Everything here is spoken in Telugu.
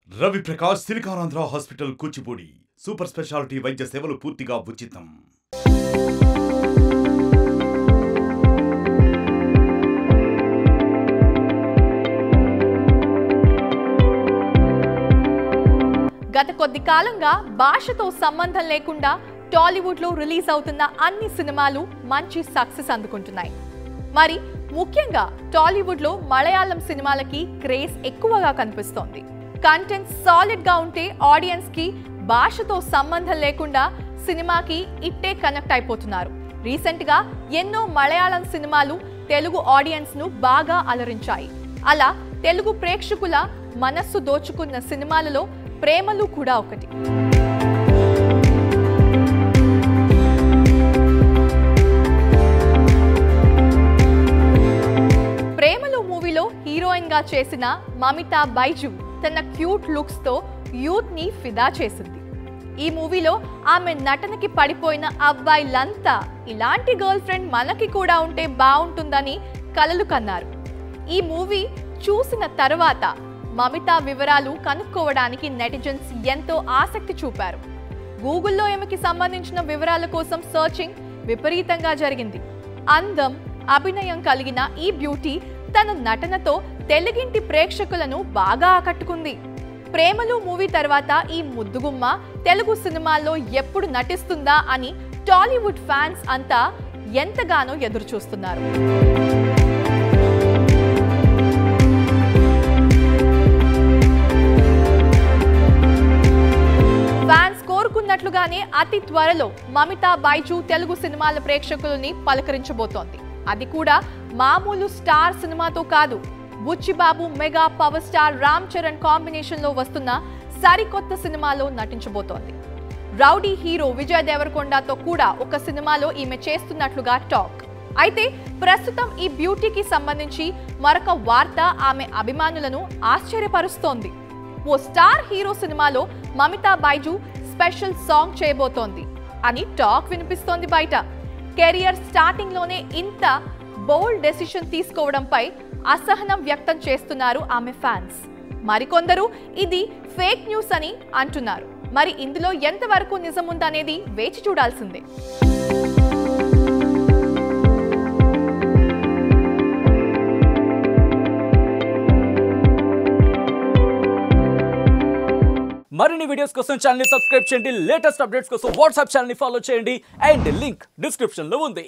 Ravi Prakash Siliconandhra hospital Kuchipudi super speciality వైద్య సేవలు పూర్తిగా ఉచితం. గత కొద్ది కాలంగా భాషతో సంబంధం లేకుండా టాలీవుడ్ లో రిలీజ్ అవుతున్న అన్ని సినిమాలు మంచి సక్సెస్ అందుకుంటున్నాయి. మరి ముఖ్యంగా టాలీవుడ్ లో మలయాళం సినిమాలకి క్రేజ్ ఎక్కువగా కనిపిస్తోంది. కంటెంట్ సాలిడ్ గా ఉంటే ఆడియన్స్ కి భాషతో సంబంధం లేకుండా సినిమాకి ఇట్టే కనెక్ట్ అయిపోతున్నారు. రీసెంట్ గా ఎన్నో మలయాళం సినిమాలు తెలుగు ఆడియన్స్ ను బాగా అలరించాయి. అలా తెలుగు ప్రేక్షకుల మనస్సు దోచుకున్న సినిమాలలో ప్రేమలు కూడా ఒకటి. ప్రేమలు మూవీలో హీరోయిన్ గా చేసిన మమితా బైజు తన క్యూట్ లుక్స్ తో యూత్ ని ఫిదా చేసింది. ఈ మూవీలో ఆమె నటనకి పడిపోయిన అబ్బాయిలంతా ఇలాంటి గర్ల్ ఫ్రెండ్ మనకి కూడా ఉంటే బాగుంటుందని కలలు కన్నారు. ఈ మూవీ చూసిన తర్వాత మమితా వివరాలు కనుక్కోవడానికి నెటిజన్స్ ఎంతో ఆసక్తి చూపారు. గూగుల్లో ఈమెకి సంబంధించిన వివరాల కోసం సర్చింగ్ విపరీతంగా జరిగింది. అందం, అభినయం కలిగిన ఈ బ్యూటీ తన నటనతో తెలుగింటి ప్రేక్షకులను బాగా ఆకట్టుకుంది. ప్రేమలు మూవీ తర్వాత ఈ ముద్దుగుమ్మ తెలుగు సినిమాల్లో ఎప్పుడు నటిస్తుందా అని టాలీవుడ్ ఫ్యాన్స్ అంతా ఎంతగానో ఎదురు చూస్తున్నారు. ఫ్యాన్స్ కోరుకున్నట్లుగానే అతి త్వరలో మమితా బైజు తెలుగు సినిమాల ప్రేక్షకులని పలకరించబోతోంది. అది కూడా మామూలు స్టార్ సినిమాతో కాదు. Buchibabu mega power star Ram Charan combination లో వస్తున్న సరికొత్త సినిమాలో నటించబోతోంది. రౌడీ హీరో విజయ్ దేవరకొండతో కూడా ఒక సినిమాలో ఈమె చేస్తున్నట్లుగా టాక్. అయితే ప్రస్తుతం ఈ బ్యూటీకి సంబంధించి మరొక వార్త ఆమె అభిమానులను ఆశ్చర్యపరుస్తోంది. ఓ స్టార్ హీరో సినిమాలో మమితా బైజు స్పెషల్ సాంగ్ చేయబోతోంది అని టాక్ వినిపిస్తోంది బయట. కెరియర్ స్టార్టింగ్ లోనే ఇంత బోల్డ్ డెసిషన్ తీసుకోవడంపై అసహనం వ్యక్తం చేస్తున్నారు ఆమె ఫ్యాన్స్. మరికొందరు ఇది ఫేక్ న్యూస్ అని అంటున్నారు. మరి ఇందులో ఎంతవరకు నిజం ఉందనేది వేచి చూడాల్సిందే. మరిన్ని వీడియోస్ కోసం ఛానల్ ని సబ్స్క్రైబ్ చేయండి. లేటెస్ట్ అప్డేట్స్ కోసం వాట్సాప్ ఛానల్ ని ఫాలో చేయండి. అండ్ లింక్ డిస్క్రిప్షన్ లో ఉంది.